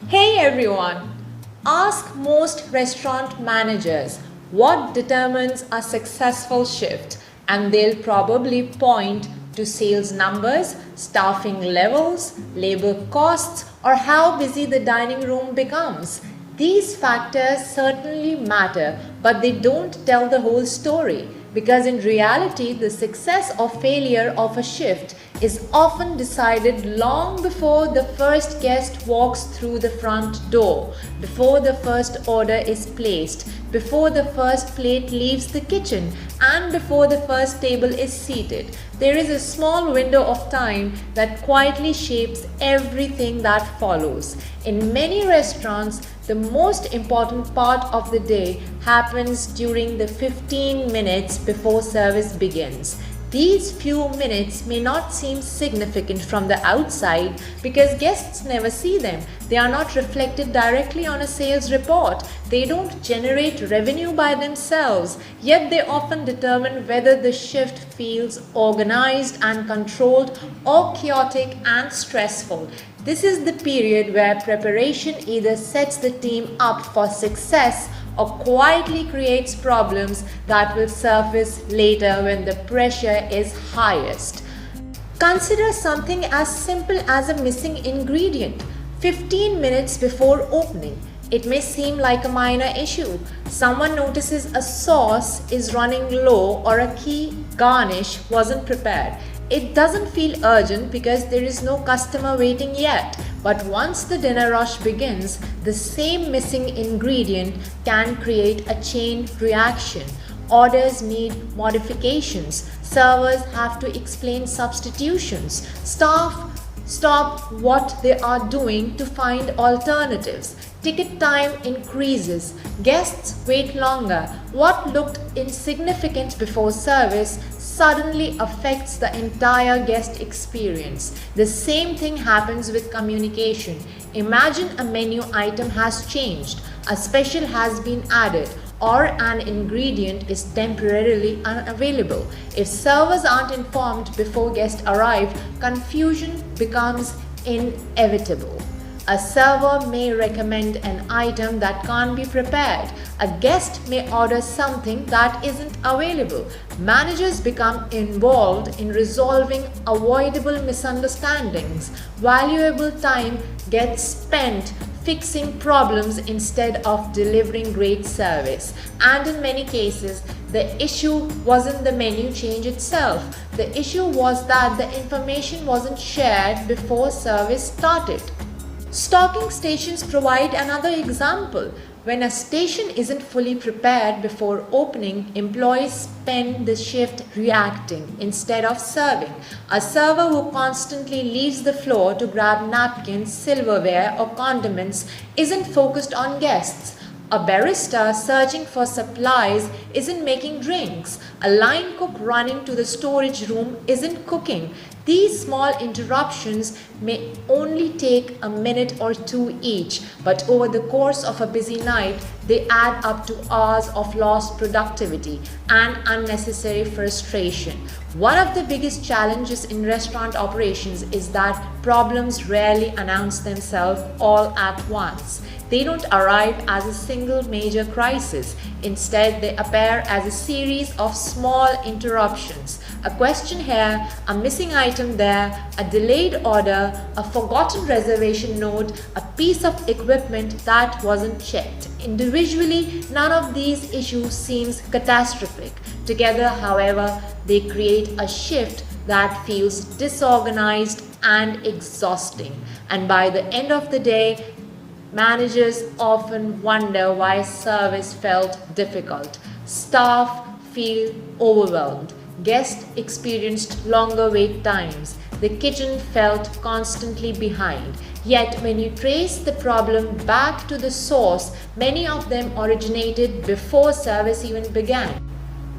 Hey everyone! Ask most restaurant managers what determines a successful shift, and they'll probably point to sales numbers, staffing levels, labor costs, or how busy the dining room becomes. These factors certainly matter, but they don't tell the whole story because in reality, the success or failure of a shift is often decided long before the first guest walks through the front door, before the first order is placed, before the first plate leaves the kitchen, and before the first table is seated. There is a small window of time that quietly shapes everything that follows. In many restaurants, the most important part of the day happens during the 15 minutes before service begins. These few minutes may not seem significant from the outside because guests never see them. They are not reflected directly on a sales report. They don't generate revenue by themselves, yet they often determine whether the shift feels organized and controlled or chaotic and stressful. This is the period where preparation either sets the team up for success or quietly creates problems that will surface later when the pressure is highest. Consider something as simple as a missing ingredient 15 minutes before opening. It may seem like a minor issue. Someone notices a sauce is running low or a key garnish wasn't prepared. It doesn't feel urgent because there is no customer waiting yet. But once the dinner rush begins, the same missing ingredient can create a chain reaction. Orders need modifications. Servers have to explain substitutions. Staff stop what they are doing to find alternatives. Ticket time increases. Guests wait longer. What looked insignificant before service suddenly affects the entire guest experience. The same thing happens with communication. Imagine a menu item has changed, a special has been added, or an ingredient is temporarily unavailable. If servers aren't informed before guests arrive, confusion becomes inevitable. A server may recommend an item that can't be prepared. A guest may order something that isn't available. Managers become involved in resolving avoidable misunderstandings. Valuable time gets spent fixing problems instead of delivering great service. And in many cases, the issue wasn't the menu change itself. The issue was that the information wasn't shared before service started. Stocking stations provide another example. When a station isn't fully prepared before opening, employees spend the shift reacting instead of serving. A server who constantly leaves the floor to grab napkins, silverware, or condiments isn't focused on guests. A barista searching for supplies isn't making drinks. A line cook running to the storage room isn't cooking. These small interruptions may only take a minute or two each, but over the course of a busy night, they add up to hours of lost productivity and unnecessary frustration. One of the biggest challenges in restaurant operations is that problems rarely announce themselves all at once. They don't arrive as a single major crisis. Instead, they appear as a series of small interruptions. A question here, a missing item there, a delayed order, a forgotten reservation note, a piece of equipment that wasn't checked. Individually, none of these issues seems catastrophic. Together, however, they create a shift that feels disorganized and exhausting. And by the end of the day, managers often wonder why service felt difficult. Staff feel overwhelmed. Guests experienced longer wait times. The kitchen felt constantly behind. Yet, when you trace the problem back to the source, many of them originated before service even began.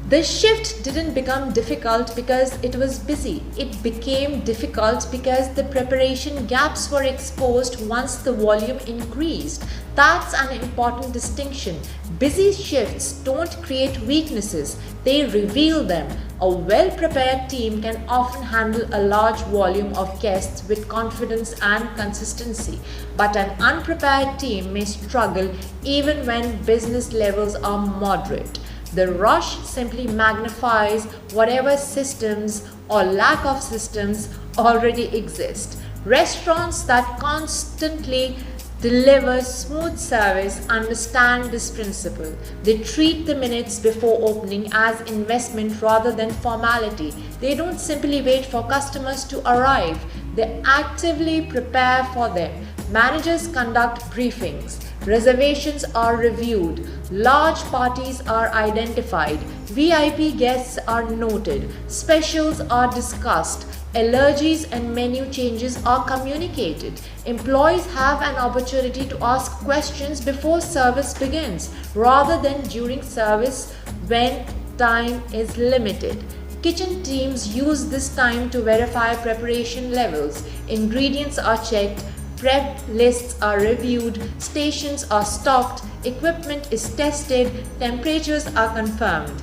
The shift didn't become difficult because it was busy. It became difficult because the preparation gaps were exposed once the volume increased. That's an important distinction. Busy shifts don't create weaknesses, they reveal them. A well-prepared team can often handle a large volume of guests with confidence and consistency, but an unprepared team may struggle even when business levels are moderate. The rush simply magnifies whatever systems or lack of systems already exist. Restaurants that constantly deliver smooth service understand this principle. They treat the minutes before opening as investment rather than formality. They don't simply wait for customers to arrive, they actively prepare for them. Managers conduct briefings. Reservations are reviewed, large parties are identified, VIP guests are noted, specials are discussed, allergies and menu changes are communicated. Employees have an opportunity to ask questions before service begins rather than during service when time is limited. Kitchen teams use this time to verify preparation levels. Ingredients are checked, prep lists are reviewed, stations are stocked, equipment is tested, temperatures are confirmed.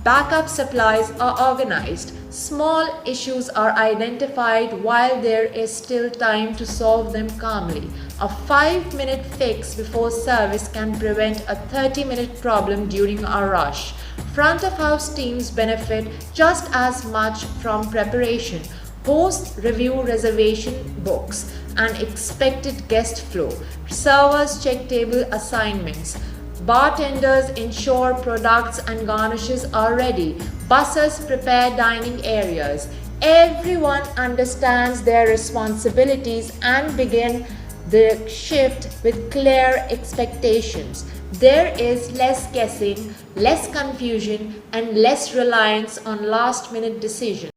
Backup supplies are organized. Small issues are identified while there is still time to solve them calmly. A 5-minute fix before service can prevent a 30-minute problem during a rush. Front of house teams benefit just as much from preparation. Hosts review reservation books and expected guest flow. Servers check table assignments. Bartenders ensure products and garnishes are ready. Bussers prepare dining areas. Everyone understands their responsibilities and begin the shift with clear expectations. There is less guessing, less confusion, and less reliance on last-minute decisions.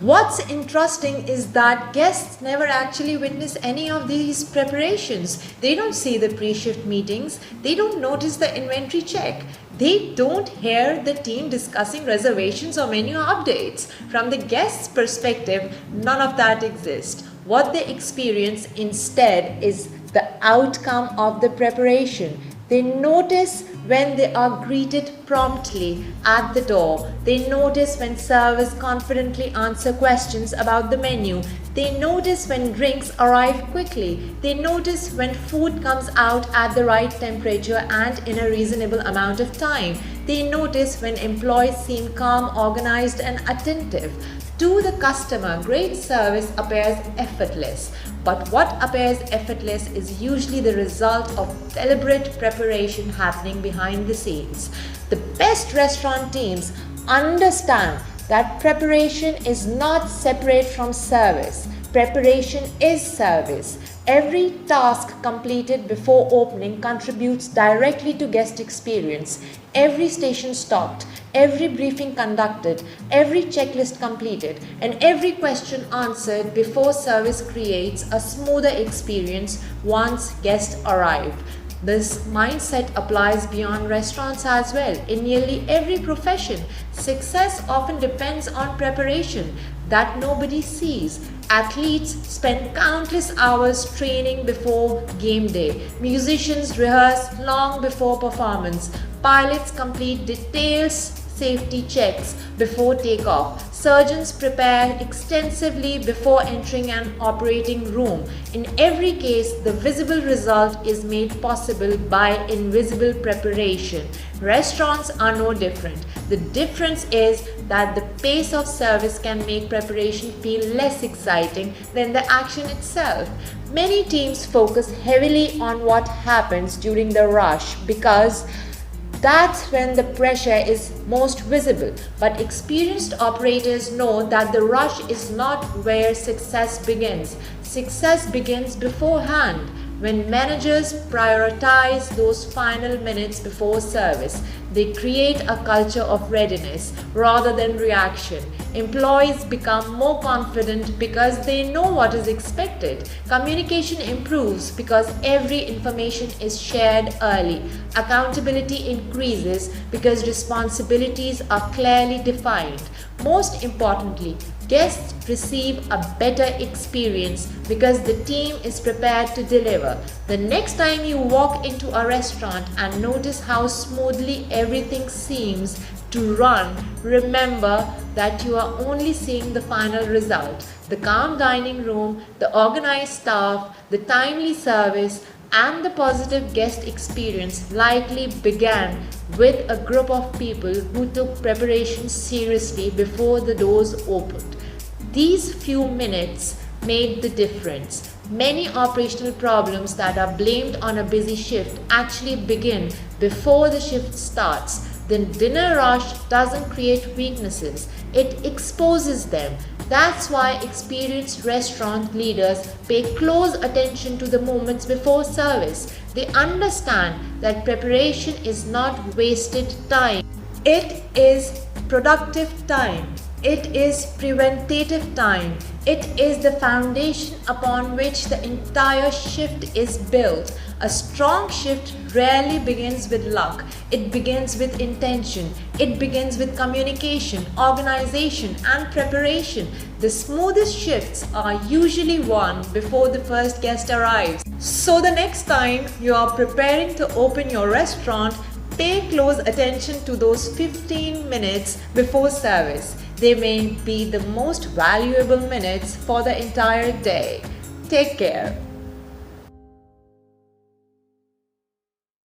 What's interesting is that guests never actually witness any of these preparations. They don't see the pre-shift meetings. They don't notice the inventory check. They don't hear the team discussing reservations or menu updates. From the guest's perspective, none of that exists. What they experience instead is the outcome of the preparation. They notice when they are greeted promptly at the door. They notice when servers confidently answer questions about the menu. They notice when drinks arrive quickly. They notice when food comes out at the right temperature and in a reasonable amount of time. They notice when employees seem calm, organized, and attentive. To the customer, great service appears effortless. But what appears effortless is usually the result of deliberate preparation happening behind the scenes. The best restaurant teams understand that preparation is not separate from service. Preparation is service. Every task completed before opening contributes directly to guest experience. Every station stocked, every briefing conducted, every checklist completed, and every question answered before service creates a smoother experience once guests arrive. This mindset applies beyond restaurants as well. In nearly every profession, success often depends on preparation that nobody sees. Athletes spend countless hours training before game day. Musicians rehearse long before performance. Pilots complete detailed safety checks before takeoff. Surgeons prepare extensively before entering an operating room. In every case, the visible result is made possible by invisible preparation. Restaurants are no different. The difference is that the pace of service can make preparation feel less exciting than the action itself. Many teams focus heavily on what happens during the rush because that's when the pressure is most visible. But experienced operators know that the rush is not where success begins. Success begins beforehand. When managers prioritize those final minutes before service, they create a culture of readiness rather than reaction. Employees become more confident because they know what is expected. Communication improves because every information is shared early. Accountability increases because responsibilities are clearly defined. Most importantly, guests receive a better experience because the team is prepared to deliver. The next time you walk into a restaurant and notice how smoothly everything seems to run, remember that you are only seeing the final result. The calm dining room, the organized staff, the timely service, and the positive guest experience likely began with a group of people who took preparation seriously before the doors opened. These few minutes made the difference. Many operational problems that are blamed on a busy shift actually begin before the shift starts. The dinner rush doesn't create weaknesses, it exposes them. That's why experienced restaurant leaders pay close attention to the moments before service. They understand that preparation is not wasted time, it is productive time. It is preventative time. It is the foundation upon which the entire shift is built. A strong shift rarely begins with luck. It begins with intention. It begins with communication, organization, and preparation. The smoothest shifts are usually won before the first guest arrives. So the next time you are preparing to open your restaurant, pay close attention to those 15 minutes before service. They may be the most valuable minutes for the entire day. Take care.